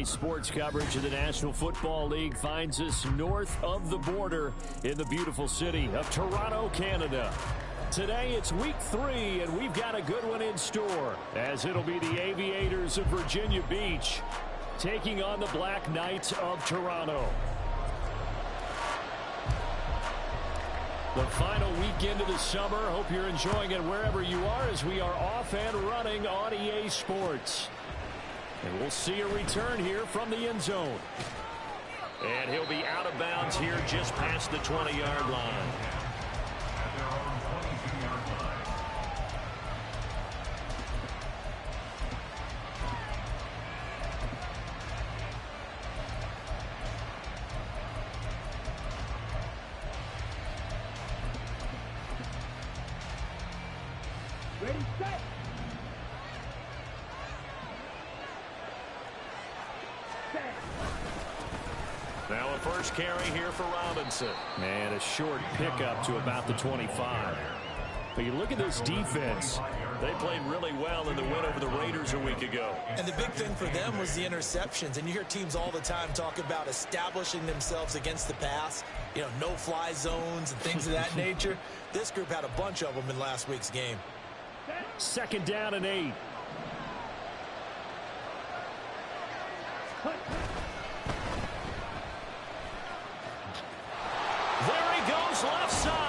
Sports coverage of the National Football League finds us north of the border in the beautiful city of Toronto, Canada. Today it's week 3, and we've got a good one in store, as it'll be the Aviators of Virginia Beach taking on the Black Knights of Toronto. The final weekend of the summer. Hope you're enjoying it wherever you are, as we are off and running on EA Sports. And we'll see a return here from the end zone. And he'll be out of bounds here just past the 20-yard line. Ready, set. Now a first carry here for Robinson. And a short pickup to about the 25. But you look at this defense. They played really well in the win over the Raiders a week ago. And the big thing for them was the interceptions. And you hear teams all the time talk about establishing themselves against the pass. You know, no-fly zones and things of that nature. This group had a bunch of them in last week's game. Second down and 8. There he goes, left side.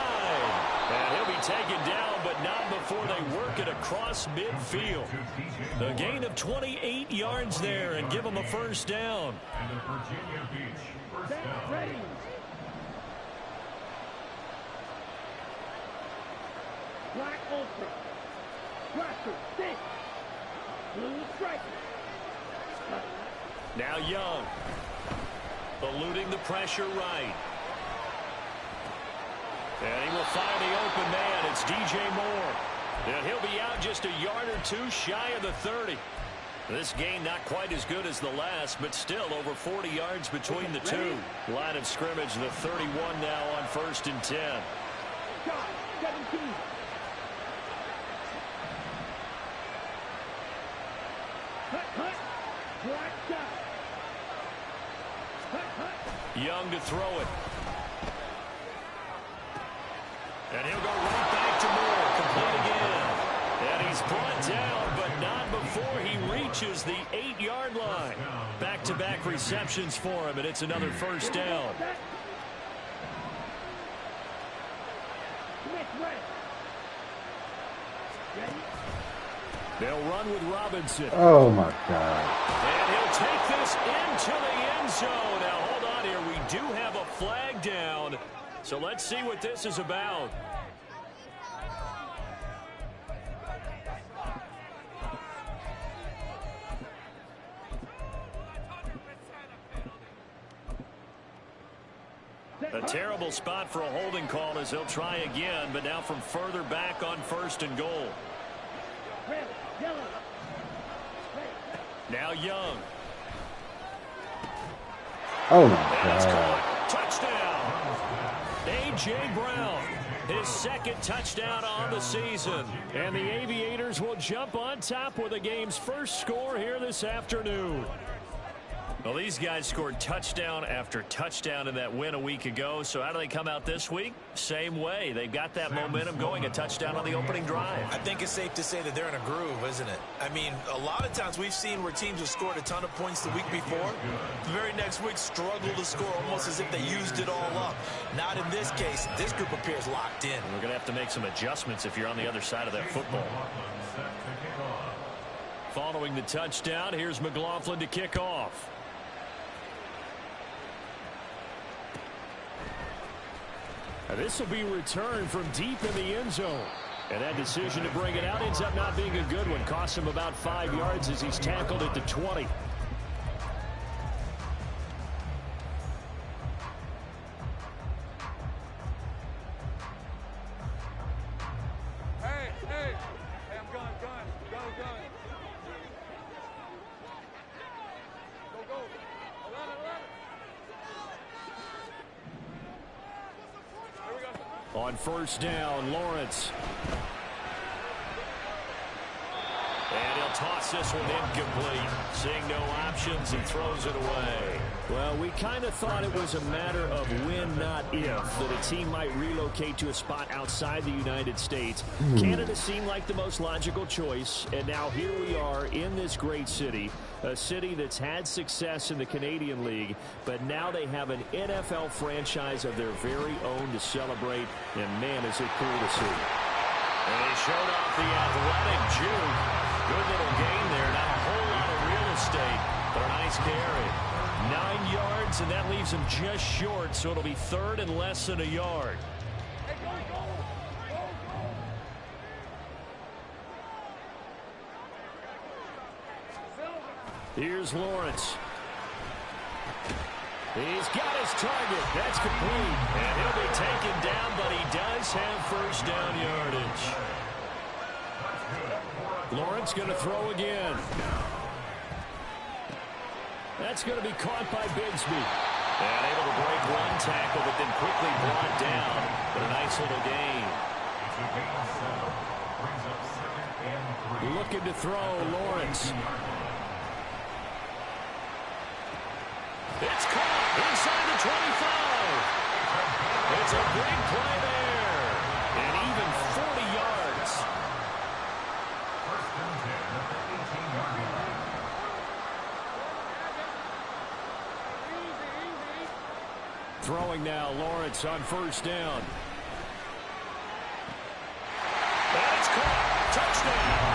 And he'll be taken down, but not before they work it across midfield. A gain of 28 yards there, and give him a first down. And the Virginia Beach first down. Ready. Black Ultra. Blaster, stick. Blue striker. Now Young. Eluding the pressure right. And he will find the open man. It's DJ Moore. And he'll be out just a yard or two shy of the 30. This gain not quite as good as the last, but still over 40 yards between the two. Line of scrimmage, the 31 now on 1st and 10. Shot, 17. Cut. Black shot. Cut. Young to throw it. And he'll go right back to Moore. Complete again. And he's brought down, but not before he reaches the 8-yard line. Back-to-back receptions for him, and it's another first down. They'll run with Robinson. Oh, my God. And he'll take this into the end zone. Now, hold on here. We do have a flag down. So let's see what this is about. A terrible spot for a holding call as he'll try again, but now from further back on 1st and goal. Now Young. Oh, my God. Touchdown. A.J. Brown, his second touchdown on the season. And the Aviators will jump on top with the game's first score here this afternoon. Well, these guys scored touchdown after touchdown in that win a week ago. So how do they come out this week? Same way. They've got that momentum going, a touchdown on the opening drive. I think it's safe to say that they're in a groove, isn't it? I mean, a lot of times we've seen where teams have scored a ton of points the week before. The very next week struggle to score almost as if they used it all up. Not in this case. This group appears locked in. We're going to have to make some adjustments if you're on the other side of that football. Following the touchdown, here's McLaughlin to kick off. And this will be returned from deep in the end zone. And that decision to bring it out ends up not being a good one. Costs him about 5 yards as he's tackled at the 20. Hey, I'm gun. Go. 11. On first down, Lawrence. And he'll toss this one incomplete. Seeing no options, he throws it away. Well, we kind of thought it was a matter of when, not if, that a team might relocate to a spot outside the United States. Canada seemed like the most logical choice, and now here we are in this great city, a city that's had success in the Canadian League, but now they have an NFL franchise of their very own to celebrate, and man, is it cool to see. And he showed off the athletic juke. Good little gain there. Not a whole lot of real estate, but a nice carry. 9 yards, and that leaves him just short, so it'll be third and less than a yard. Here's Lawrence. He's got his target. That's complete. And he'll be taken down, but he does have first down yardage. Lawrence going to throw again. That's going to be caught by Bigsby. And able to break one tackle, but then quickly brought down. But a nice little gain. Looking to throw, Lawrence. It's caught inside the 25. It's a big play there. And even 40 yards. Throwing now, Lawrence on first down. And it's caught. Touchdown.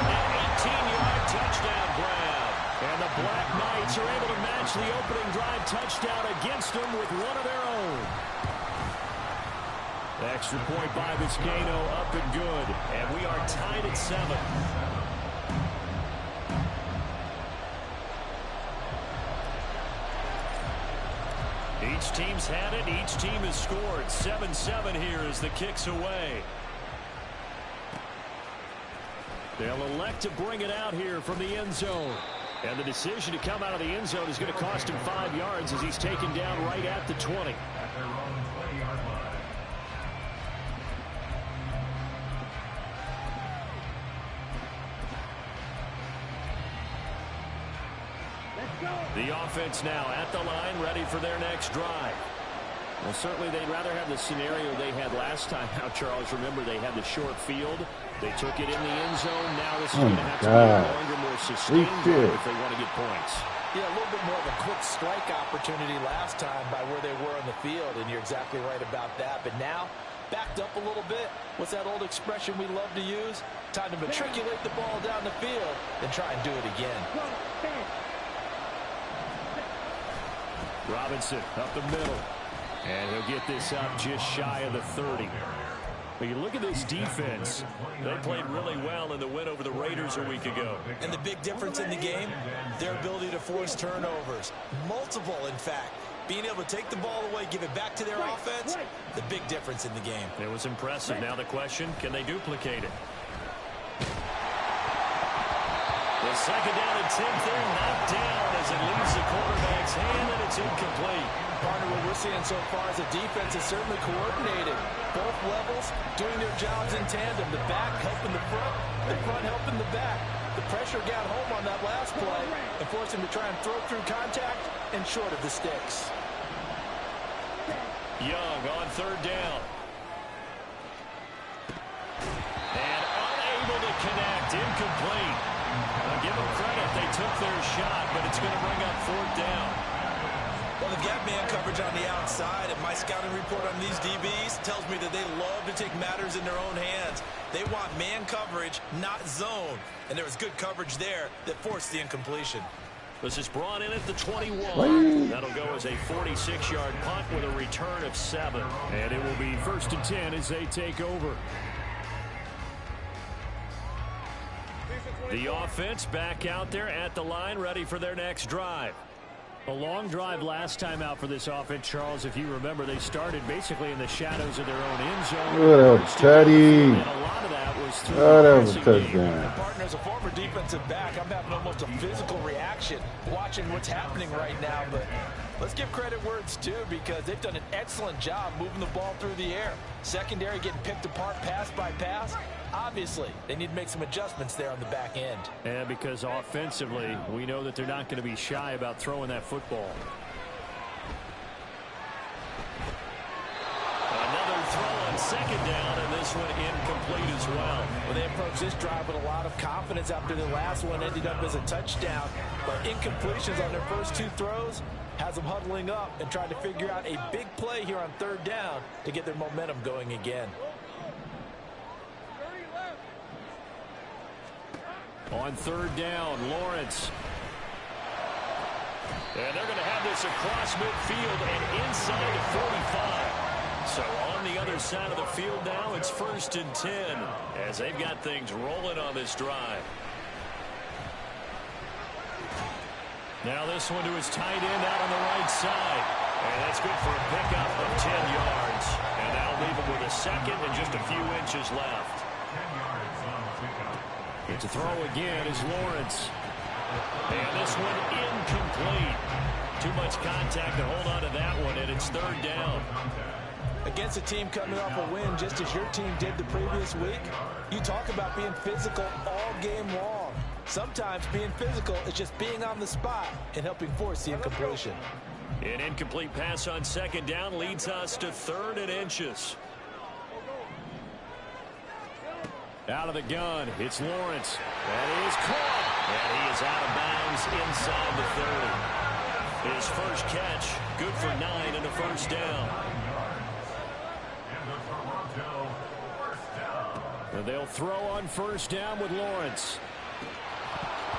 An 18-yard touchdown grab. And the Black Knights are able to match the opening drive touchdown against them with one of their own. Extra point by Vizcaino, up and good. And we are tied at 7. Each team's had it. Each team has scored. 7-7 here as the kick's away. They'll elect to bring it out here from the end zone. And the decision to come out of the end zone is going to cost him 5 yards as he's taken down right at the 20. The offense now at the line, ready for their next drive. Well, certainly they'd rather have the scenario they had last time. Now, Charles, remember they had the short field. They took it in the end zone. Now this is going to have to be a longer, more sustained drive if they want to get points. Yeah, a little bit more of a quick strike opportunity last time by where they were on the field, and you're exactly right about that. But now, backed up a little bit. What's that old expression we love to use? Time to matriculate the ball down the field and try and do it again. Robinson up the middle. And he'll get this up just shy of the 30. But you look at this defense. They played really well in the win over the Raiders a week ago. And the big difference in the game, their ability to force turnovers. Multiple, in fact. Being able to take the ball away, give it back to their offense, the big difference in the game. It was impressive. Now the question, can they duplicate it? The second down and 10 there, knocked down as it leaves the quarterback's hand, and it's incomplete. Partner, what we're seeing so far is the defense is certainly coordinated. Both levels doing their jobs in tandem. The back helping the front helping the back. The pressure got home on that last play and forced him to try and throw through contact and short of the sticks. Young on third down. And unable to connect, incomplete. I'll give them credit, they took their shot, but it's going to bring up fourth down. Well, the gap man coverage on the outside, and my scouting report on these DBs tells me that they love to take matters in their own hands. They want man coverage, not zone. And there was good coverage there that forced the incompletion. This is brought in at the 21. That'll go as a 46-yard punt with a return of 7. And it will be first and 10 as they take over. The offense back out there at the line, ready for their next drive. A long drive last time out for this offense, Charles. If you remember, they started basically in the shadows of their own end zone. Look at that, Teddy. And a lot of that was through That was a the touchdown. Partner, as a former defensive back, I'm having almost a physical reaction watching what's happening right now. But let's give credit where it's due, because they've done an excellent job moving the ball through the air. Secondary getting picked apart pass by pass. Obviously, they need to make some adjustments there on the back end. And because offensively, we know that they're not going to be shy about throwing that football. Another throw on second down, and this one incomplete as well. Well, they approached this drive with a lot of confidence after the last one ended up as a touchdown. But incompletions on their first two throws has them huddling up and trying to figure out a big play here on third down to get their momentum going again. On third down, Lawrence. And they're going to have this across midfield and inside the 45. So on the other side of the field now, it's 1st and 10 as they've got things rolling on this drive. Now this one to his tight end out on the right side. And that's good for a pickup of 10 yards. And that'll leave him with a second and just a few inches left. To throw again is Lawrence. And this one incomplete. Too much contact to hold on to that one, and it's third down. Against a team coming off a win just as your team did the previous week, you talk about being physical all game long. Sometimes being physical is just being on the spot and helping force the incompletion. An incomplete pass on second down leads us to 3rd and inches. Out of the gun, it's Lawrence. That is caught. And he is out of bounds inside the 30. His first catch, good for 9 and a first down. And they'll throw on first down with Lawrence.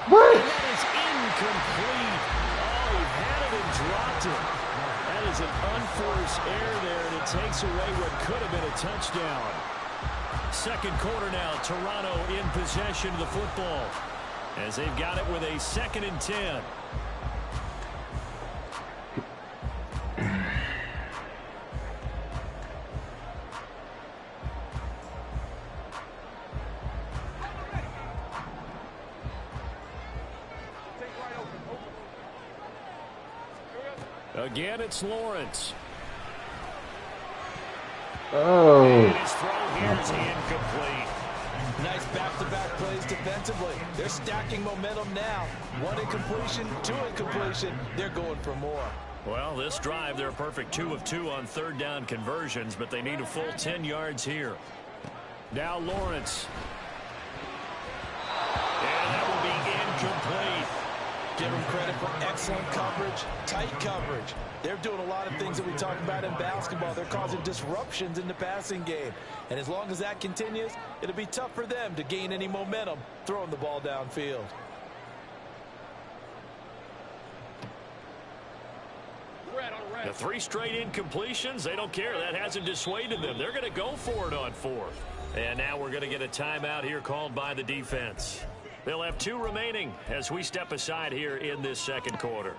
What? And that is incomplete. Oh, he had it and dropped it. That is an unforced error there, and it takes away what could have been a touchdown. Second quarter now, Toronto in possession of the football as they've got it with a 2nd and 10. Again, it's Lawrence. Oh. And his throw here is incomplete. Nice back-to-back plays defensively. They're stacking momentum now. 1 incompletion, 2 incompletion. They're going for more. Well, this drive, they're a perfect 2 of 2 on third down conversions, but they need a full 10 yards here. Now Lawrence. And that will be incomplete. Give them credit for excellent coverage, tight coverage. They're doing a lot of things that we talk about in basketball. They're causing disruptions in the passing game. And as long as that continues, it'll be tough for them to gain any momentum throwing the ball downfield. The 3 straight incompletions, they don't care. That hasn't dissuaded them. They're going to go for it on 4th. And now we're going to get a timeout here called by the defense. They'll have 2 remaining as we step aside here in this second quarter.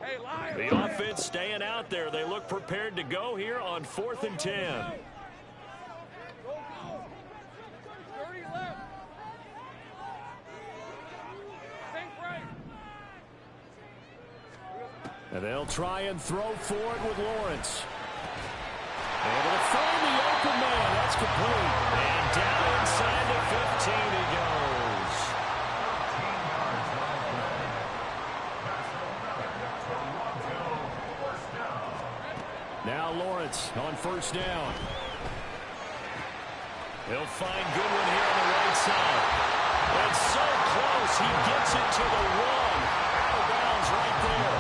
Hey, Lions. The offense staying out there. They look prepared to go here on 4th and 10. Go, go. 30 left. Think right. And they'll try and throw for it with Lawrence. And it'll find the open man. That's complete. And down inside the 15 he goes. Now Lawrence on first down. He'll find Goodwin here on the right side. And so close. He gets it to the 1. Out of bounds right there.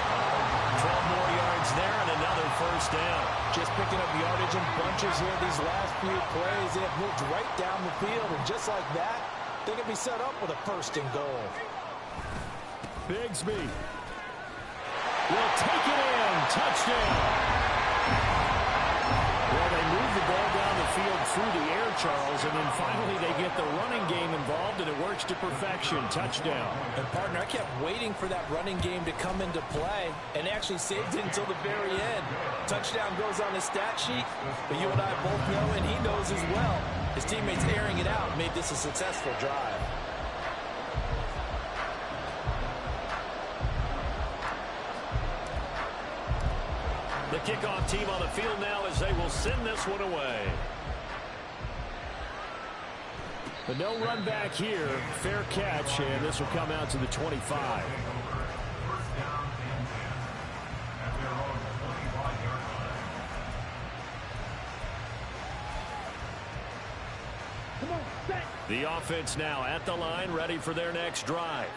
12 more yards there and another first down. Just picking up yardage in bunches here these last few plays. They have moved right down the field, and just like that, they can be set up with a 1st and goal. Bigsby will take it in. Touchdown. Well, they move the ball down the field through the air, Charles, and then finally they get the running game involved, and it works to perfection. Touchdown. And, partner, I kept waiting for that running game to come into play and actually saved it until the very end. Touchdown goes on his stat sheet, but you and I both know, and he knows as well, his teammates airing it out made this a successful drive. The kickoff team on the field now as they will send this one away. But no run back here. Fair catch, and this will come out to the 25. The offense now at the line, ready for their next drive.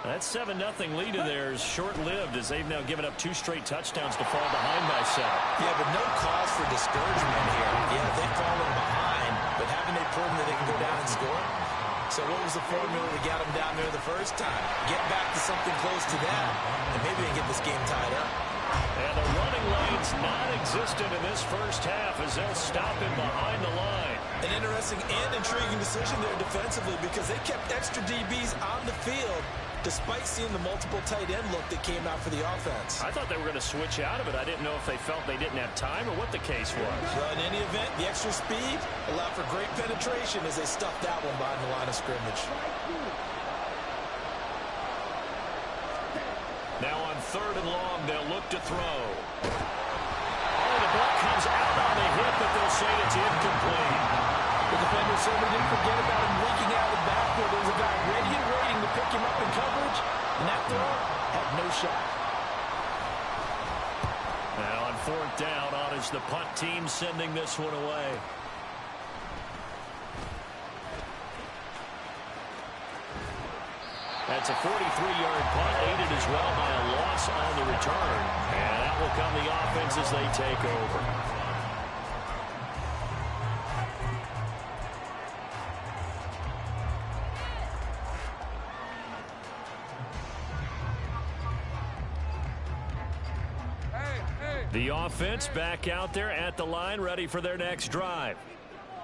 That 7-0 lead of theirs short-lived as they've now given up 2 straight touchdowns to fall behind by 7. Yeah, but no cause for discouragement here. Yeah, they've fallen behind, but haven't they proven that they can go down and score? So what was the formula that got them down there the first time? Get back to something close to that, and maybe they get this game tied up. And the running lane's non-existent in this first half as they'll stop him behind the line. An interesting and intriguing decision there defensively because they kept extra DBs on the field despite seeing the multiple tight end look that came out for the offense. I thought they were going to switch out of it. I didn't know if they felt they didn't have time or what the case was. Well, in any event, the extra speed allowed for great penetration as they stuffed that one behind the line of scrimmage. Now on 3rd and long, they'll look to throw. Oh, the ball comes out on the hip, but they'll say it's incomplete. The defender certainly didn't forget about him leaking out of the backfield. There was a guy ready and waiting to pick him up in coverage, and that throw had no shot. Now on 4th down, on is the punt team sending this one away. That's a 43-yard punt, aided as well by a loss on the return. And that will come the offense as they take over. The offense back out there at the line, ready for their next drive.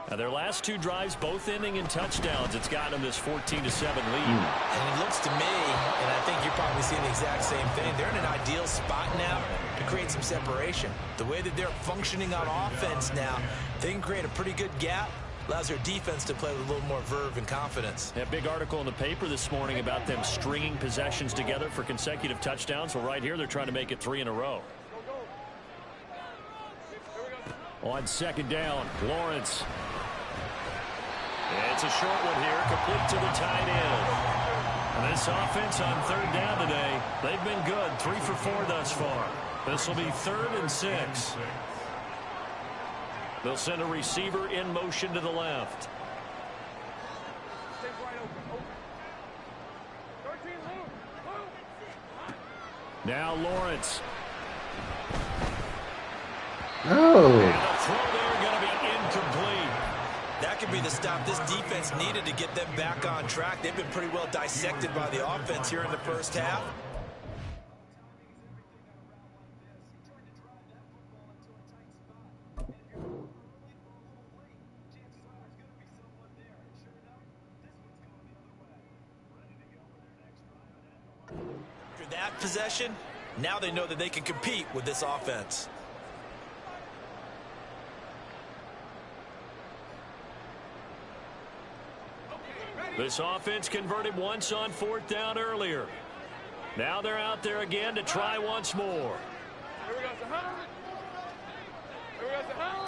Now their last 2 drives, both ending in touchdowns. It's gotten them this 14-7 lead. And it looks to me, and I think you're probably seeing the exact same thing, they're in an ideal spot now to create some separation. The way that they're functioning on offense now, they can create a pretty good gap. Allows their defense to play with a little more verve and confidence. That big article in the paper this morning about them stringing possessions together for consecutive touchdowns. Well, right here, they're trying to make it 3 in a row. On 2nd down, Lawrence. It's a short one here, complete to the tight end. And this offense on 3rd down today, they've been good, 3 for 4 thus far. This will be 3rd and 6. They'll send a receiver in motion to the left. Now Lawrence. Oh. And the throw there going to be incomplete. That could be the stop this defense needed to get them back on track. They've been pretty well dissected by the offense here in the first half. After that possession, now they know that they can compete with this offense. This offense converted once on 4th down earlier. Now they're out there again to try once more.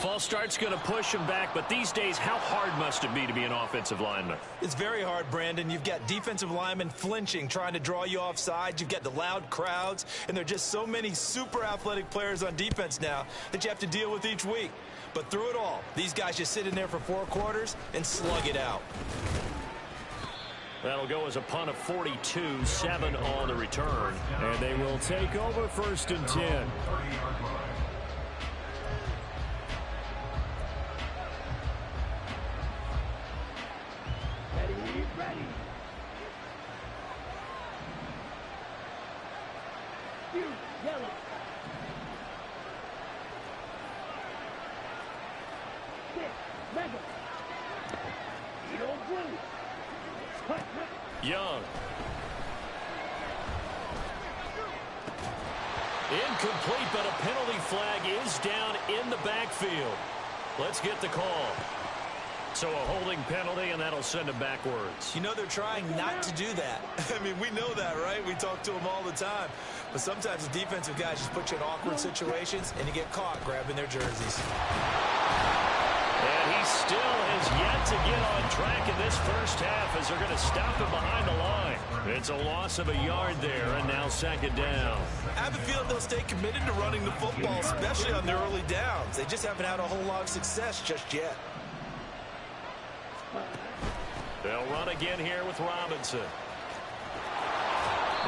False start's going to push him back, but these days, how hard must it be to be an offensive lineman? It's very hard, Brandon. You've got defensive linemen flinching, trying to draw you offside. You've got the loud crowds, and there are just so many super athletic players on defense now that you have to deal with each week. But through it all, these guys just sit in there for 4 quarters and slug it out. That'll go as a punt of 42, 7 on the return. And they will take over 1st and 10. Ready. Yellow. Mega. Young. Incomplete, but a penalty flag is down in the backfield. Let's get the call. So a holding penalty, and that'll send him backwards. You know they're trying not to do that. I mean, we know that, right? We talk to them all the time. but sometimes the defensive guys just put you in awkward situations, and you get caught grabbing their jerseys. And he still has yet to get on track in this first half as they're going to stop him behind the line. It's a loss of a yard there, and now second down. I have a feeling they'll stay committed to running the football, especially on their early downs. They just haven't had a whole lot of success just yet. They'll run again here with Robinson.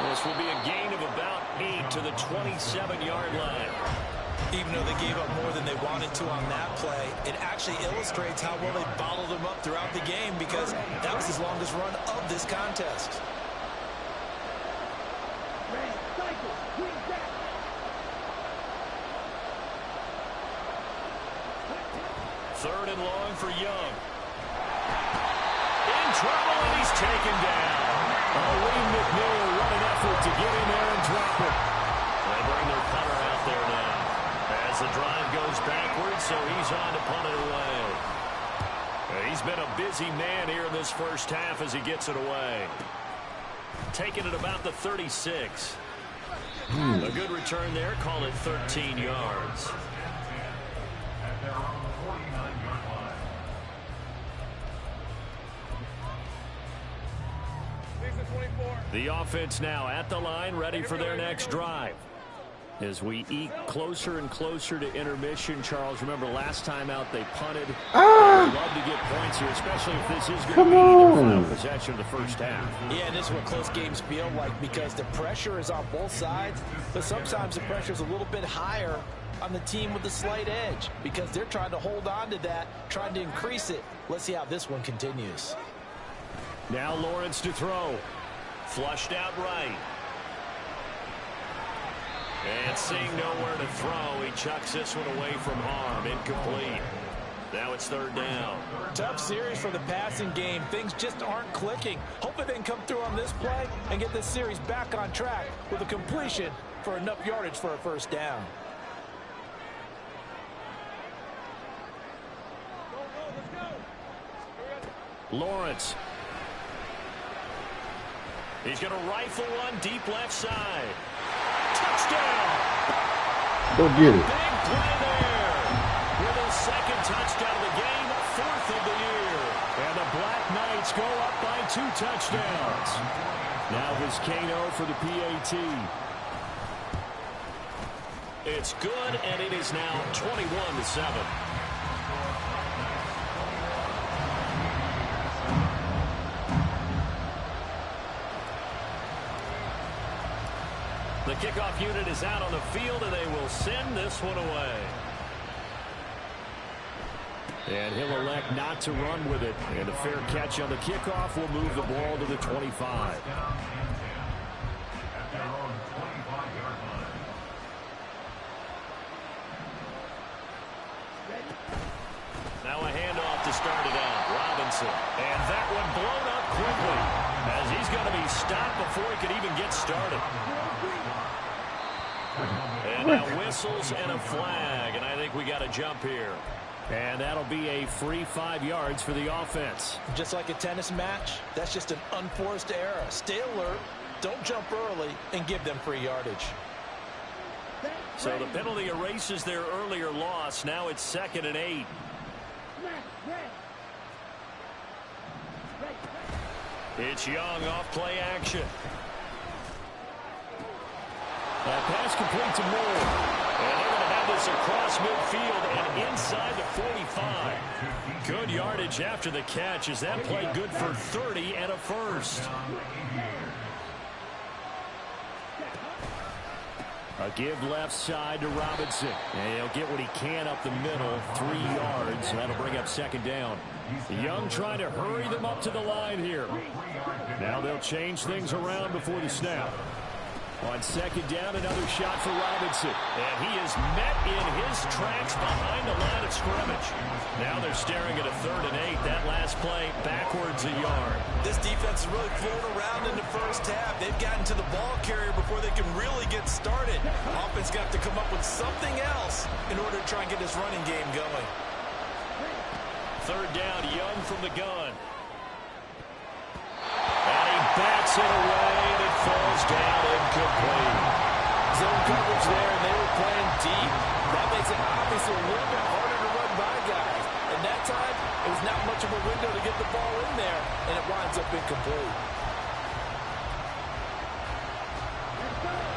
This will be a gain of about 8 to the 27-yard line. Even though they gave up more than they wanted to on that play, it actually illustrates how well they bottled him up throughout the game because that was his longest run of this contest. Third and long for Young. In trouble, and he's taken down. Lee McNeil, what an effort to get in there and drop it. They bring their punter out there now. As the drive goes backwards, so he's on to punt it away. He's been a busy man here in this first half as he gets it away. Taking it about the 36. A good return there, call it 13 yards. The offense now at the line, ready for their next drive. As we eke closer and closer to intermission, Charles, remember last time out they punted. They'd love to get points here, especially if this is going to be their final possession of the first half. Yeah, and this is what close games feel like because the pressure is on both sides, but sometimes the pressure is a little bit higher on the team with the slight edge because they're trying to hold on to that, trying to increase it. Let's see how this one continues. Now Lawrence to throw. Flushed out right. And seeing nowhere to throw, he chucks this one away from harm. Incomplete. Now it's third down. Tough series for the passing game. Things just aren't clicking. Hoping they can come through on this play and get this series back on track with a completion for enough yardage for a first down. Lawrence. He's going to rifle one deep left side. Touchdown! Go get it. Big play there. With his second touchdown of the game, fourth of the year. And the Black Knights go up by 2 touchdowns. Now Vizcaino for the PAT. It's good, and it is now 21-7. The kickoff unit is out on the field, and they will send this one away. And he'll elect not to run with it. And a fair catch on the kickoff will move the ball to the 25. Now a handoff to start it out. Robinson. And that one blown up quickly as he's going to be stopped before he could even get started. And now whistles and a flag, and I think we got a jump here. And that'll be a free 5 yards for the offense. Just like a tennis match, that's just an unforced error. Stay alert, don't jump early, and give them free yardage. So the penalty erases their earlier loss. Now it's 2nd and 8. It's Young off play action. That pass complete to Moore. And they're going to have this across midfield and inside the 45. Good yardage after the catch as that play good for 30 and a first. A give left side to Robinson. And he'll get what he can up the middle, 3 yards. That'll bring up 2nd down. Young trying to hurry them up to the line here. Now they'll change things around before the snap. On 2nd down, another shot for Robinson. And he is met in his tracks behind the line of scrimmage. Now they're staring at a 3rd and 8. That last play backwards a yard. This defense is really flown around in the first half. They've gotten to the ball carrier before they can really get started. Offense got to come up with something else in order to try and get this running game going. 3rd down, Young from the gun. And he bats it away, and it falls down incomplete. zone coverage there, and they were playing deep. That makes it obviously a little bit harder to run by guys. And that time, it was not much of a window to get the ball in there, and it winds up incomplete.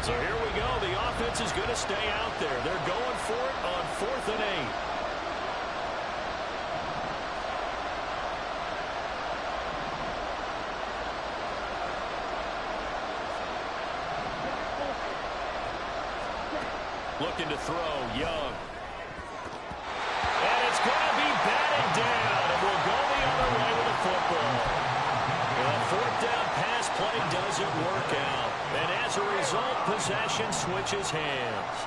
So here we go. The offense is going to stay out there. They're going for it on 4th and 8. Looking to throw, Young. And it's going to be batted down, and we'll go the other way with the football. The 4th down pass play doesn't work out. And as a result, possession switches hands.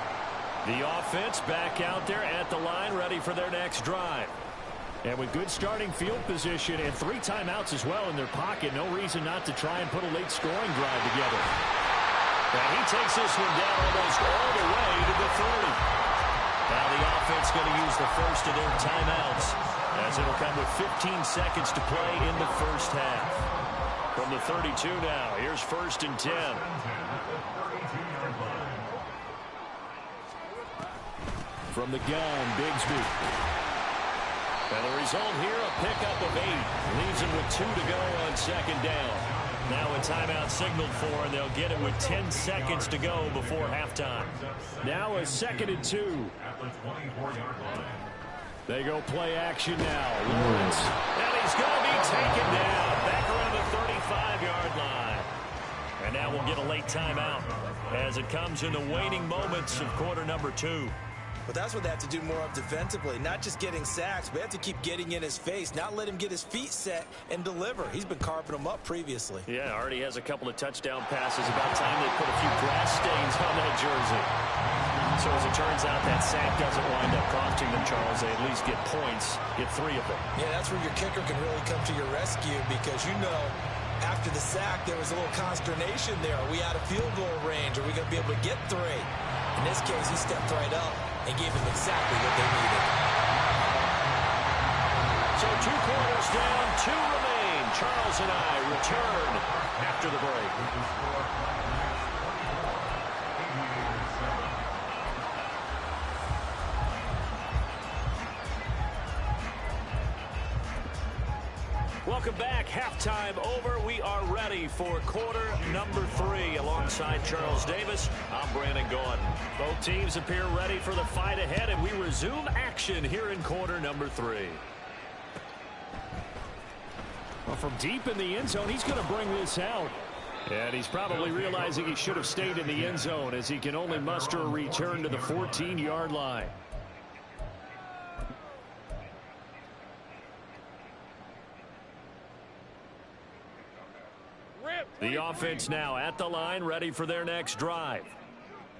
The offense back out there at the line, ready for their next drive. And with good starting field position and 3 timeouts as well in their pocket, no reason not to try and put a late scoring drive together. And he takes this one down almost all the way to the 30. Now the offense going to use the first of their timeouts, as it'll come with 15 seconds to play in the first half. From the 32 now, here's 1st and 10. From the gun, Bigsby. And the result here, a pickup of 8. Leaves him with 2 to go on 2nd down. Now a timeout signaled for, and they'll get it with 10 seconds to go before halftime. Now a 2nd and 2. They go play action now. Lawrence. And he's going to be taken down back around the 35-yard line. And now we'll get a late timeout as it comes in the waning moments of quarter number 2. But that's what they have to do more of defensively, not just getting sacks, but they have to keep getting in his face, not let him get his feet set and deliver. He's been carving them up previously. Yeah, already has a couple of touchdown passes. About time they put a few grass stains on that jersey. So as it turns out, that sack doesn't wind up costing them, Charles. They at least get points, get 3 of them. Yeah, that's where your kicker can really come to your rescue, because you know after the sack there was a little consternation there. Are we out of field goal range? Are we going to be able to get 3? In this case, he stepped right up and gave them exactly what they needed. So 2 quarters down, 2 remain. Charles and I return after the break. Welcome back. Halftime over. We are ready for quarter number 3. Alongside Charles Davis, I'm Brandon Gaudin. Both teams appear ready for the fight ahead, and we resume action here in quarter number 3. Well, from deep in the end zone, he's going to bring this out. And he's probably realizing he should have stayed in the end zone, as he can only muster a return to the 14-yard line. The offense now at the line, ready for their next drive.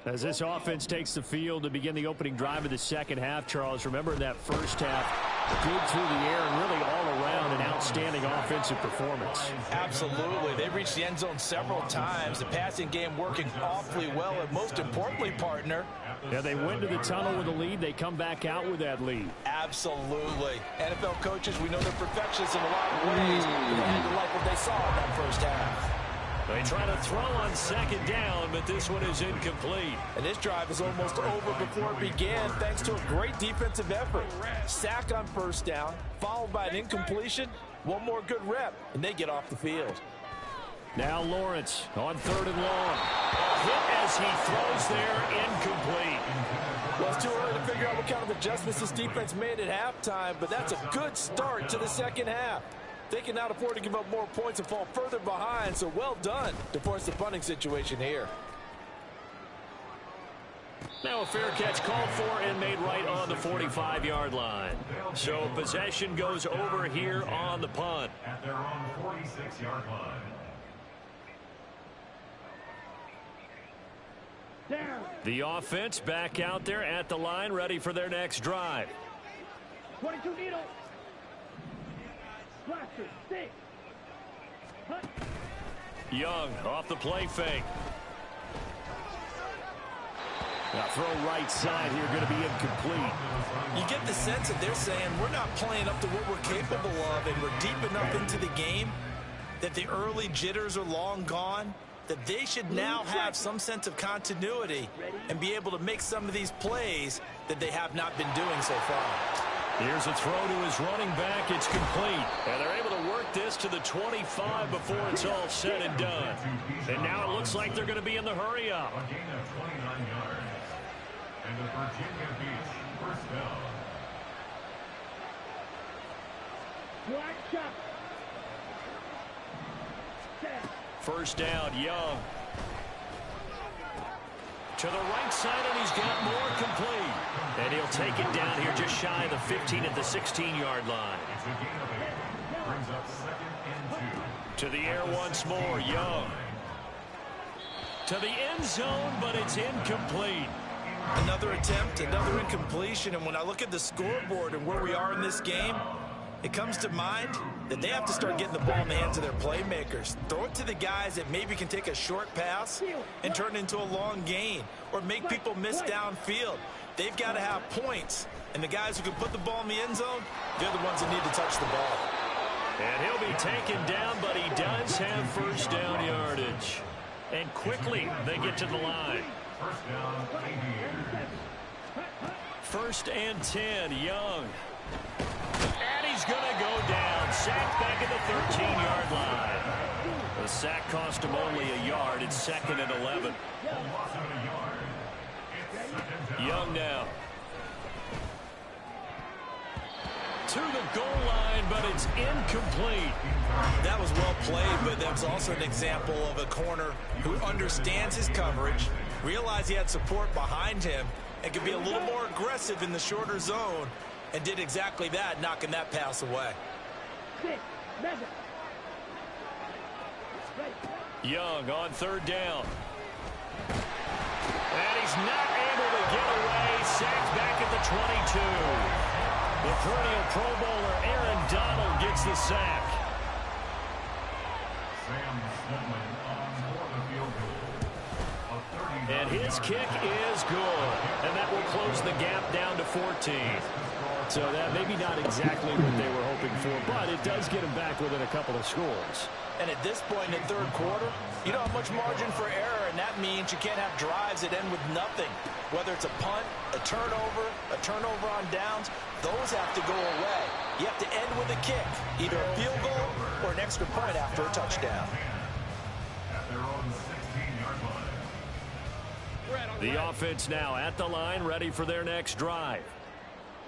As this offense takes the field to begin the opening drive of the second half, Charles, remember in that first half, good through the air and really all around an outstanding offensive performance. Absolutely. They reached the end zone several times. The passing game working awfully well, and most importantly, partner. Yeah, they went to the tunnel with a lead. They come back out with that lead. Absolutely. NFL coaches, we know they're perfectionists in a lot of ways. They had to like what they saw in that first half. They try to throw on second down, but this one is incomplete. And this drive is almost over before it began, thanks to a great defensive effort. Sack on first down, followed by an incompletion. One more good rep, and they get off the field. Now Lawrence on 3rd and long. Hit as he throws there, incomplete. Well, it's too early to figure out what kind of adjustments this defense made at halftime, but that's a good start to the second half. They can not afford to give up more points and fall further behind, so well done to force the punting situation here. Now a fair catch called for and made right on the 45-yard line. So possession goes over here on the punt. At their own 46-yard line. Down. The offense back out there at the line, ready for their next drive. 22 needle. Blaster, stick. Hunt. Young off the play fake. Now throw right side here, going to be incomplete. You get the sense that they're saying we're not playing up to what we're capable of, and we're deep enough into the game that the early jitters are long gone. that they should now have some sense of continuity and be able to make some of these plays that they have not been doing so far. Here's a throw to his running back. It's complete. And they're able to work this to the 25 before it's all said and done. And now it looks like they're going to be in the hurry up. A gain of 29 yards. And the Virginia Beach first down. Black shot. Set. First down, Young. To the right side, and he's got more complete. And he'll take it down here just shy of the 15 at the 16-yard line. It's a gain of 8. Brings up 2nd and 2. To the air once more, Young. To the end zone, but it's incomplete. Another attempt, another incompletion, and when I look at the scoreboard and where we are in this game, it comes to mind that they have to start getting the ball in the hands of their playmakers. Throw it to the guys that maybe can take a short pass and turn it into a long gain or make people miss downfield. They've got to have points, and the guys who can put the ball in the end zone, they're the ones that need to touch the ball. And he'll be taken down, but he does have first down yardage. And quickly, they get to the line. First down, Aviators. First and 10, Young. And he's going to go down. Sacked back at the 13-yard line. The sack cost him only a yard. It's 2nd and 11. Loss of a yard. It's 2nd down. Young now. To the goal line, but it's incomplete. That was well played, but that was also an example of a corner who understands his coverage, realized he had support behind him, and could be a little more aggressive in the shorter zone, and did exactly that, knocking that pass away. Young on third down. And he's not able to get away. Sacked back at the 22. The perennial Pro Bowler Aaron Donald gets the sack. Sam Smithman on for the field goal. A 30-yard And his kick is good. And that will close the gap down to 14. So that maybe not exactly what they were hoping for, but it does get them back within a couple of scores. And at this point in the third quarter, you don't have much margin for error, and that means you can't have drives that end with nothing. Whether it's a punt, a turnover on downs, those have to go away. You have to end with a kick, either a field goal or an extra point after a touchdown. at their own 16-yard line. The offense now at the line, ready for their next drive.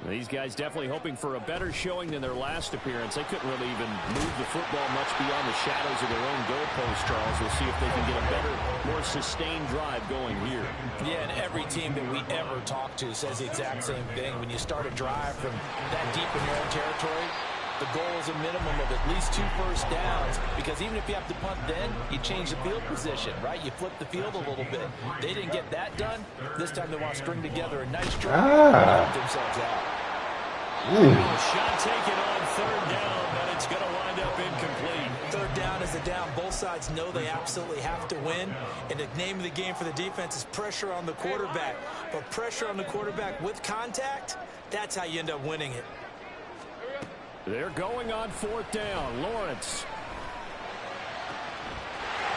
These guys definitely hoping for a better showing than their last appearance. They couldn't really even move the football much beyond the shadows of their own goalpost, Charles. We'll see if they can get a better, more sustained drive going here. Yeah, and every team that we ever talk to says the exact same thing. When you start a drive from that deep in your own territory, the goal is a minimum of at least 2 first downs, because even if you have to punt then, you change the field position, right? You flip the field a little bit. They didn't get that done. This time they want to string together a nice drive and help themselves out. Shot taken on third down, but it's going to wind up incomplete. Third down is a down. Both sides know they absolutely have to win, and the name of the game for the defense is pressure on the quarterback. But pressure on the quarterback with contact, that's how you end up winning it. They're going on fourth down. Lawrence.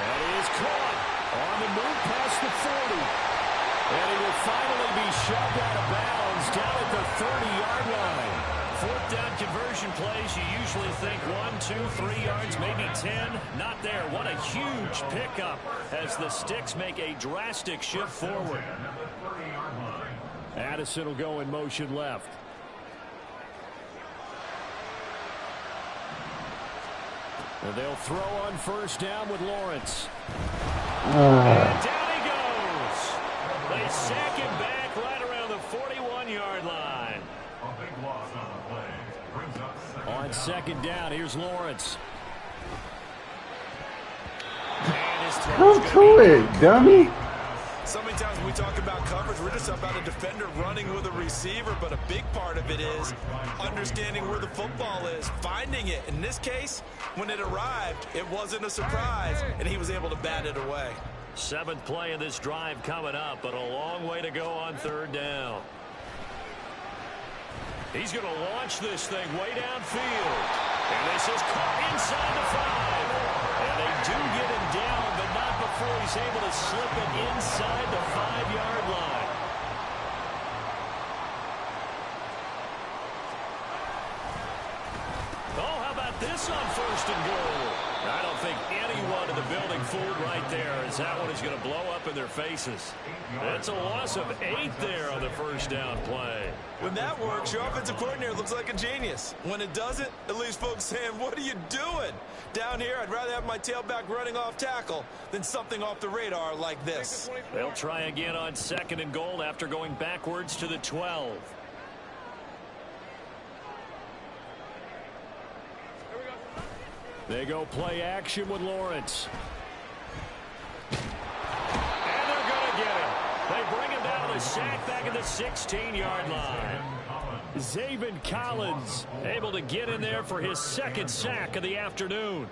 And he is caught on the move past the 40. And he will finally be shoved out of bounds down at the 30-yard line. Fourth down conversion plays, you usually think 1, 2, 3 yards, maybe 10. Not there. What a huge pickup as the Sticks make a drastic shift forward. Addison will go in motion left. And they'll throw on first down with Lawrence. And down he goes. They sack him back right around the 41-yard line. A big loss on the play. Brings up second On down. second down, here's Lawrence. And his Come to it, dummy. So many times when we talk about coverage, we're just about a defender running with a receiver, but a big part of it is understanding where the football is, finding it. In this case, when it arrived, it wasn't a surprise, and he was able to bat it away. 7th play of this drive coming up, but a long way to go on third down. He's going to launch this thing way downfield. And this is caught inside the 5. And they do get him down, but not before He's able to slip it inside the 5-yard line. Oh, how about this on 1st and goal? I don't think anyone in the building fooled right there, as that one is going to blow up in their faces. That's a loss of 8 there on the first down play. When that works, your offensive coordinator looks like a genius. When it doesn't, it leaves folks saying, what are you doing? Down here, I'd rather have my tailback running off tackle than something off the radar like this. They'll try again on 2nd and goal after going backwards to the 12. They go play action with Lawrence. And they're going to get him. They bring him down to the sack back at the 16-yard line. Zaven Collins able to get in there for his 2nd sack of the afternoon.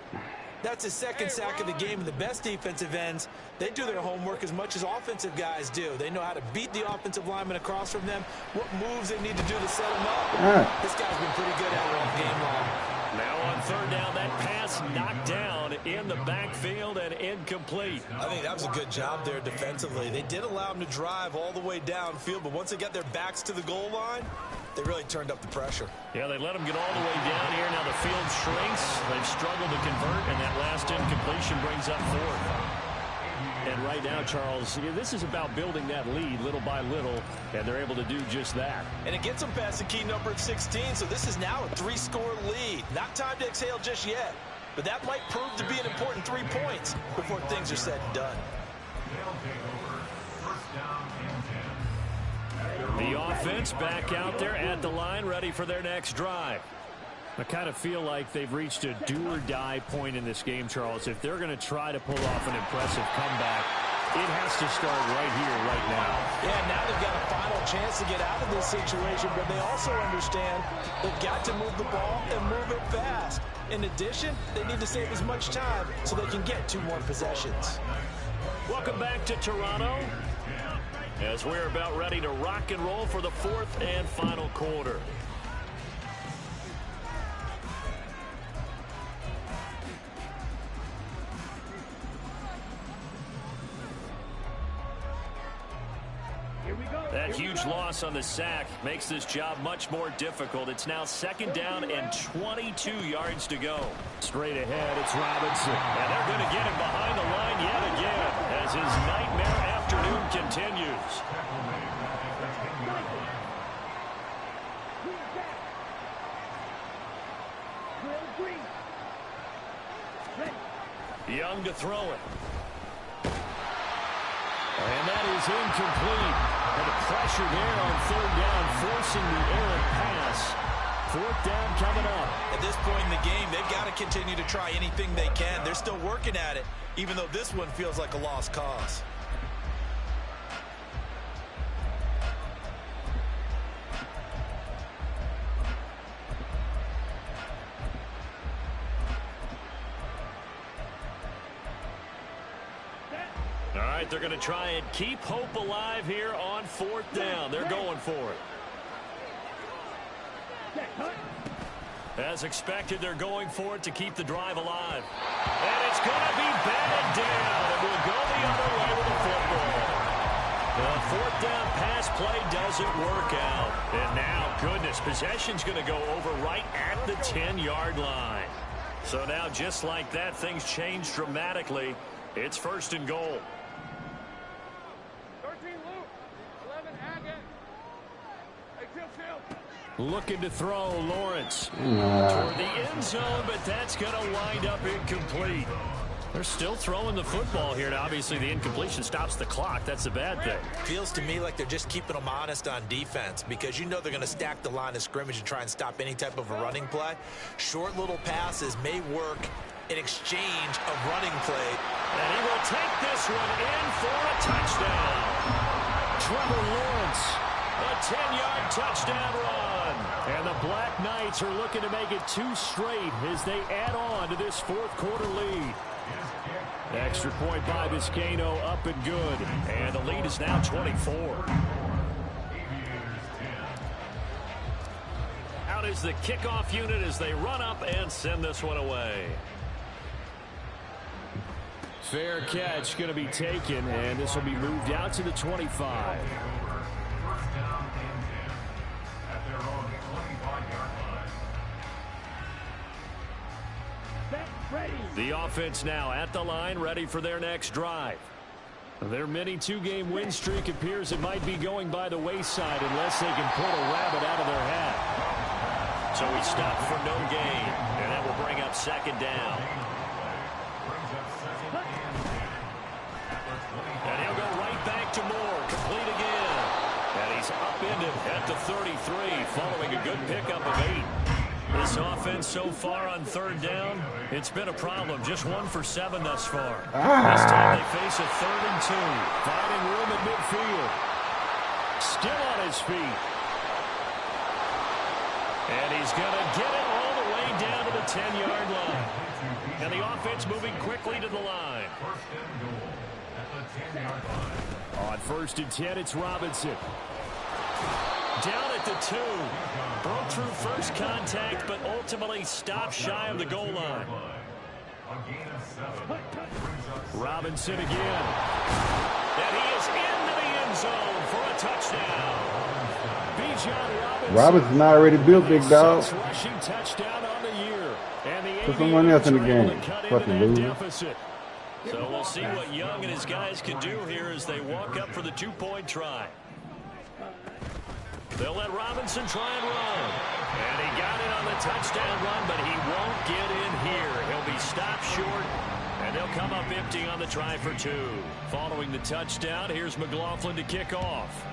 That's his 2nd sack of the game, and the best defensive ends, they do their homework as much as offensive guys do. They know how to beat the offensive lineman across from them, what moves they need to do to set them up. This guy's been pretty good at it all game long. Now on 3rd down, that pass knocked down in the backfield and incomplete. I think that was a good job there defensively. They did allow them to drive all the way downfield, but once they got their backs to the goal line, they really turned up the pressure. Yeah, they let them get all the way down here. Now the field shrinks. They've struggled to convert, and that last incompletion brings up 4th. And right now, Charles, this is about building that lead little by little, and they're able to do just that. And it gets them past the key number of 16, so this is now a 3-score lead. Not time to exhale just yet, but that might prove to be an important 3 points before things are said and done. They'll take over. 1st down and 10. The offense back out there at the line, ready for their next drive. I kind of feel like they've reached a do-or-die point in this game, Charles. If they're going to try to pull off an impressive comeback, it has to start right here, right now. Yeah, now they've got a final chance to get out of this situation, but they also understand they've got to move the ball and move it fast. In addition, they need to save as much time so they can get 2 more possessions. Welcome back to Toronto, as we're about ready to rock and roll for the 4th and final quarter. That huge loss on the sack makes this job much more difficult. It's now 2nd down and 22 yards to go. Straight ahead, it's Robinson. And they're going to get him behind the line yet again as his nightmare afternoon continues. Young to throw it. And that is incomplete. And the pressure there on 3rd down, forcing the errant pass. 4th down coming up. At this point in the game, they've got to continue to try anything they can. They're still working at it, even though this one feels like a lost cause. All right, they're going to try and keep hope alive here on 4th down. They're going for it. As expected, they're going for it to keep the drive alive. And it's going to be batted down. It will go the other way with the football. The 4th down pass play doesn't work out. And now, goodness, possession's going to go over right at the 10-yard line. So now, just like that, things change dramatically. It's 1st and goal. 13 Luke, 11 Haggett. Hey, Till. Looking to throw, Lawrence. Toward the end zone, but that's going to wind up incomplete. They're still throwing the football here. Now, obviously, the incompletion stops the clock. That's a bad thing. Feels to me like they're just keeping them honest on defense because you know they're going to stack the line of scrimmage and try and stop any type of a running play. Short little passes may work in exchange of running play. And he will take this one in for a touchdown. Trevor Lawrence, a 10-yard touchdown run. And the Black Knights are looking to make it 2 straight as they add on to this 4th quarter lead. Extra point by Vizcaino, up and good. And the lead is now 24. Out is the kickoff unit as they run up and send this one away. Fair catch going to be taken, and this will be moved out to the 25. First down and 10 at their own 25-yard line. Set, ready. The offense now at the line, ready for their next drive. Their mini two-game win streak appears it might be going by the wayside unless they can pull a rabbit out of their hat. So he stopped for no gain, and that will bring up second down. And he'll go right back to Moore, complete again. And he's upended at the 33, following a good pickup of 8. This offense so far on third down, it's been a problem. Just 1 for 7 thus far. This time they face a 3rd and 2. Finding room at midfield. Still on his feet. And he's going to get it all the way down to the 10-yard line. And the offense moving quickly to the line. First and goal at the 10-yard line. On 1st and 10, it's Robinson. Down at the 2. Broke through first contact, but ultimately stopped shy of the goal line. A gain of 7. Robinson again. And he is into the end zone for a touchdown. Bijan Robinson already built, big dog. rushing touchdown on the year. And the Put someone else in the Aviators are able game. to cut Fucking into that loser. deficit. So we'll see what Young and his guys can do here as they walk up for the 2-point try. They'll let Robinson try and run. And he got it on the touchdown run, but he won't get in here. He'll be stopped short, and they'll come up empty on the try for 2. Following the touchdown, here's McLaughlin to kick off.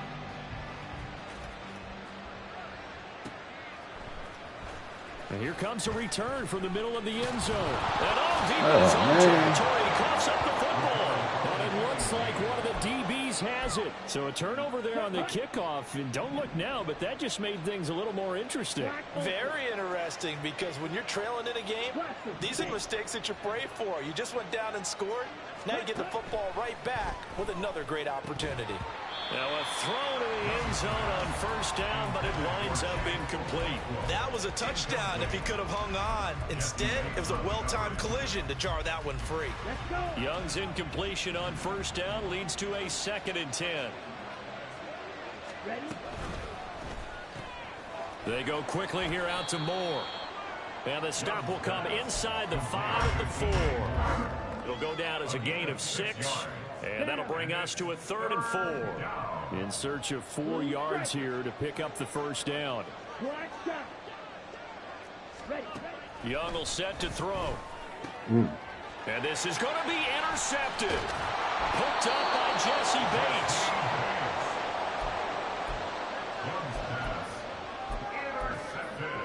And here comes a return from the middle of the end zone. And all deep in his own territory. He coughs up the football. And it looks like one of the DBs has it. So a turnover there on the kickoff. And don't look now, but that just made things a little more interesting. Very interesting, because when you're trailing in a game, these are mistakes that you pray for. You just went down and scored. Now you get the football right back with another great opportunity. Now a throw to the end zone on 1st down, but it winds up incomplete. That was a touchdown if he could have hung on. Instead, it was a well-timed collision to jar that one free. Let's go. Young's incompletion on 1st down leads to a 2nd and 10. Ready. They go quickly here out to Moore. And the stop will come inside the 5 at the 4. It'll go down as a gain of 6. And that'll bring us to a 3rd and 4. In search of 4 yards here to pick up the 1st down. Watch out. Ready. Young will set to throw. And this is going to be intercepted. Hooked up by Jesse Bates. Young's pass. Intercepted.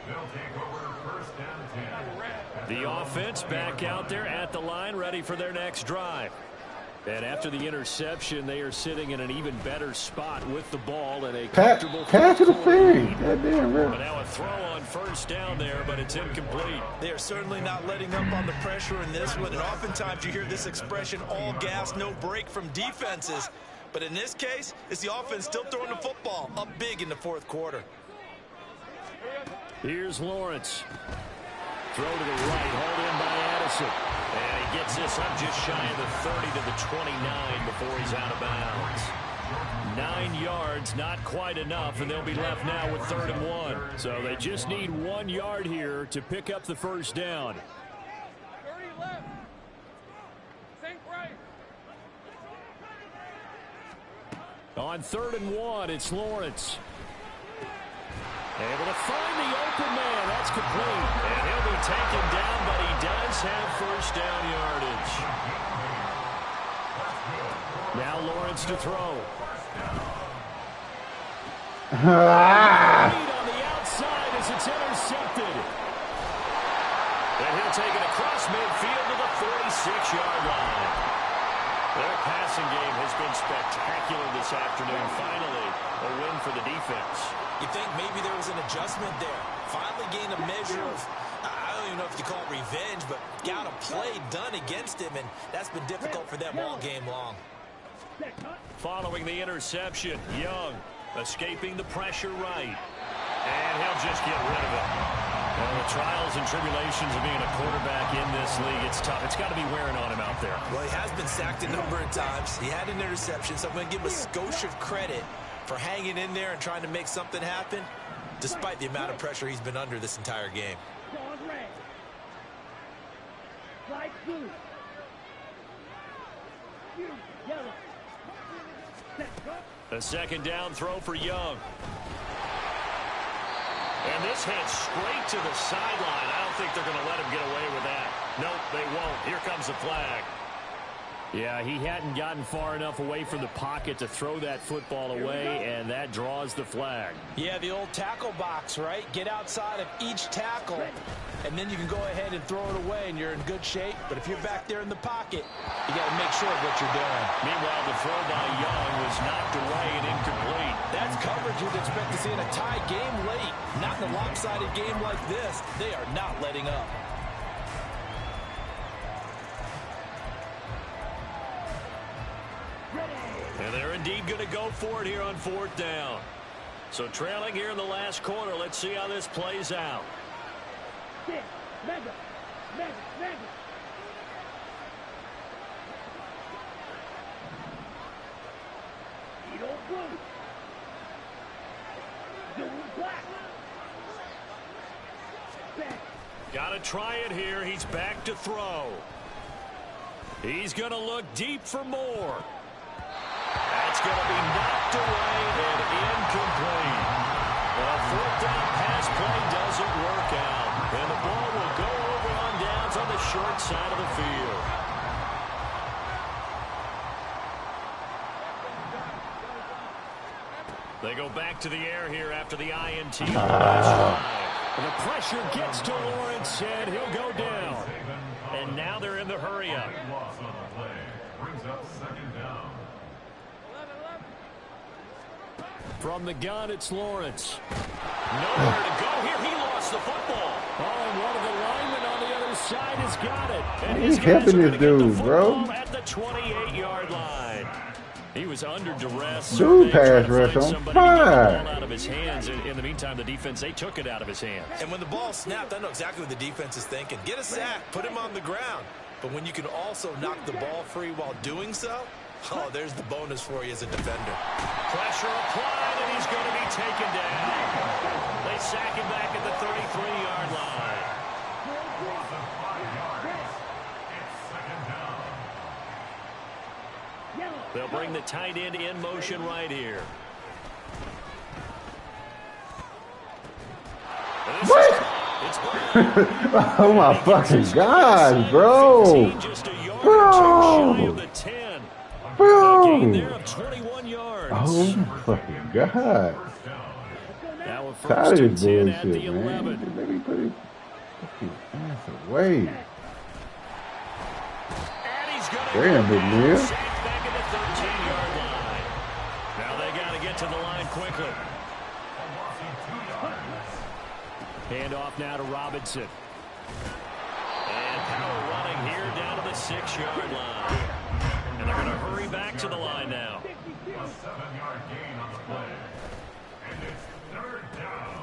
They'll take over 1st and 10. The offense back out there at the line, ready for their next drive. And after the interception, they are sitting in an even better spot with the ball in a comfortable Pass to the four-quarter thing. lead. Goddamn, But bro. now a throw on 1st down there, but it's incomplete. They are certainly not letting up on the pressure in this one, and oftentimes you hear this expression, all gas, no break from defenses. But in this case, it's the offense still throwing the football up big in the 4th quarter. Here's Lawrence. Throw to the right, hauled in by Addison. And he gets this up just shy of the 30 to the 29 before he's out of bounds. 9 yards, not quite enough, and they'll be left now with 3rd and 1. So they just need 1 yard here to pick up the 1st down. 30 left. Think right. On 3rd and 1, it's Lawrence. Able to find the open man. That's complete. And he'll be taken down, but he does have 1st down yardage. Now Lawrence to throw. Lead on the outside as it's intercepted. And he'll take it across midfield to the 46-yard line. Their passing game has been spectacular this afternoon. Finally, a win for the defense. You think maybe there was an adjustment there. Finally gained a measure of, I don't even know if you call it revenge, but got a play done against him, and that's been difficult for them all game long. Following the interception, Young escaping the pressure right. And he'll just get rid of it. Well, the trials and tribulations of being a quarterback in this league, it's tough. It's got to be wearing on him out there. Well, he has been sacked a number of times. He had an interception, so I'm going to give him a skosh of credit for hanging in there and trying to make something happen, despite the amount of pressure he's been under this entire game. Dog red. Flag blue. Yellow. Set, go. A second down throw for Young. And this heads straight to the sideline. I don't think they're going to let him get away with that. Nope, they won't. Here comes the flag. Yeah, he hadn't gotten far enough away from the pocket to throw that football away, and that draws the flag. Yeah, the old tackle box, right? Get outside of each tackle, and then you can go ahead and throw it away, and you're in good shape. But if you're back there in the pocket, you got to make sure of what you're doing. Meanwhile, the throw by Young was knocked away and incomplete. That's coverage you'd expect to see in a tie game late. Not in a lopsided game like this. They are not letting up. And they're indeed going to go for it here on fourth down. So trailing here in the last quarter. Let's see how this plays out. Sit. Mega. Mega. Mega. Edo blue. Doing black. Back. Got to try it here. He's back to throw. He's going to look deep for more. That's going to be knocked away and incomplete. Well, fourth down pass play doesn't work out. And the ball will go over on downs on the short side of the field. They go back to the air here after the INT on the last drive. And the pressure gets to Lawrence, and he'll go down. And now they're in the hurry-up. Loss on the play brings up second down. From the gun, it's Lawrence. Nowhere to go here. He lost the football. Oh, and one of the linemen on the other side has got it. And his He's guys helping are this gonna get dude, the bro. football at the 28-yard line. He was under duress. Dude, Trying pass to rush find on somebody to get the fire. ball out of his hands. In the meantime, the defense, they took it out of his hands. And when the ball snapped, I know exactly what the defense is thinking. Get a sack, put him on the ground. But when you can also knock the ball free while doing so, oh, there's the bonus for you as a defender. Pressure applied, and he's going to be taken down. They sack him back at the 33-yard line. Loss of 5 yards. It's second down. Yellow. They'll bring the tight end in motion right here. Oh my fucking God, bro. Just a yard Bro. or two shy of the 10. A gain there Bro. of 21 yards. Oh my fucking God. Now a Tired first of and this 10 at the bullshit, 11. man. Let me put his fucking ass away. And he's going to Damn, big man. sacked back at the 13-yard line. Now they got to get to the line quickly. Hand off now to Robinson. And power running here down to the 6-yard line. And they're going to hurry back to the line now. A 7-yard gain on the play. And it's third down.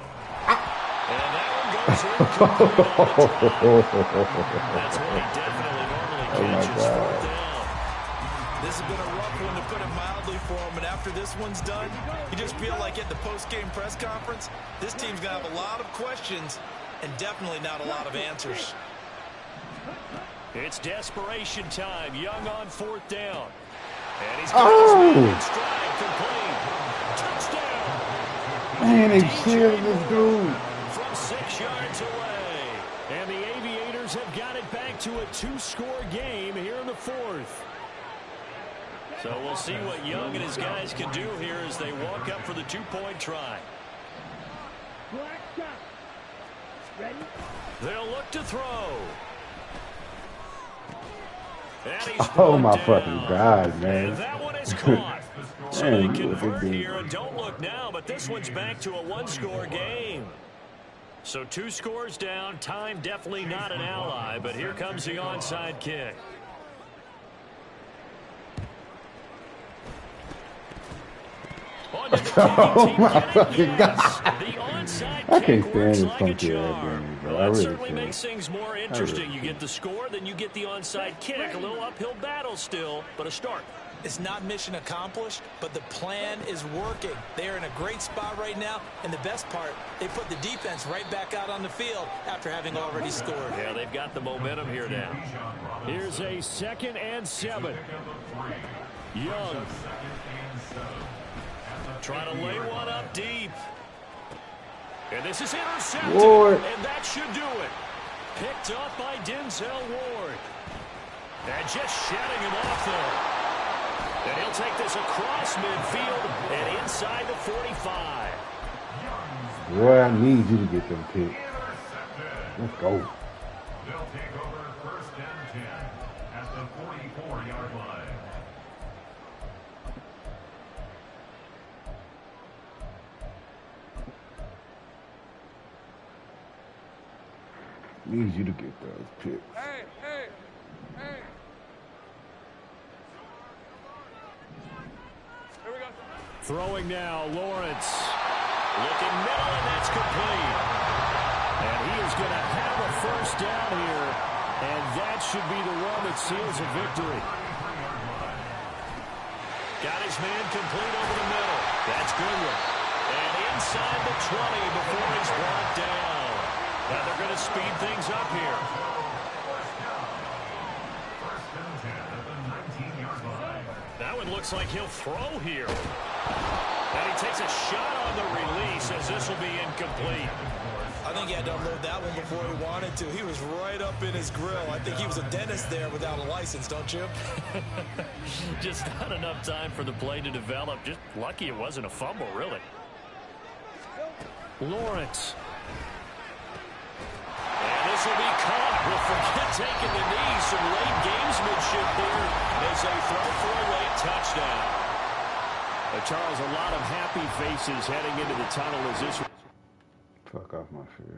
And that one goes incomplete on the top. That's what he definitely normally catches. Fourth down. This has been a rough one, to put it mildly, for him. And after this one's done, you just feel like at the post-game press conference, this team's going to have a lot of questions and definitely not a lot of answers. It's desperation time. Young on fourth down. And he's got his man in stride, complete. Touchdown. Man, they killed this dude. From 6 yards away. And the Aviators have got it back to a 2-score game here in the fourth. So we'll see what Young and his guys can do here as they walk up for the 2-point try. Black shot. Ready? They'll look to throw. And he's Oh my brought fucking down. God, man. And that one is caught. So Man, they you look convert at here, and don't look now, but this one's back to a 1-score game. So 2 scores down. Time definitely not an ally, but here comes the onside kick. Oh my fucking God. The onside I kick can't stand works this like a funky ass charm. game, bro. Well, I that really certainly can. makes things more interesting. You get the score, then you get the onside kick. A little uphill battle still, but a start. It's not mission accomplished, but the plan is working. They're in a great spot right now, and the best part, they put the defense right back out on the field after having already scored. Yeah, they've got the momentum here now. Here's a 2nd and 7. Young. Trying to lay one up deep. And this is intercepted. Ward. And that should do it. Picked up by Denzel Ward. And just shutting him off there. And he'll take this across midfield and inside the 45. Boy, I need you to get them picks. Let's go. They'll take over 1st and 10 at the 44-yard line. Need you to get those picks. Hey, hey, hey. Here we go. Throwing now, Lawrence. Looking middle, and that's complete. And he is going to have a 1st down here. And that should be the one that seals a victory. Got his man complete over the middle. That's Goodwin. And inside the 20 before he's brought down. Now they're going to speed things up here. 1st and 10 at the 19-yard line. That one looks like he'll throw here. And he takes a shot on the release as this will be incomplete. I think he had to unload that one before he wanted to. He was right up in his grill. I think he was a dentist there without a license, don't you? Just not enough time for the play to develop. Just lucky it wasn't a fumble, really. Lawrence. And this will be caught. We'll forget taking the knee. Some late gamesmanship here as they throw for a late touchdown. Charles, a lot of happy faces heading into the tunnel as this. Fuck off my fear.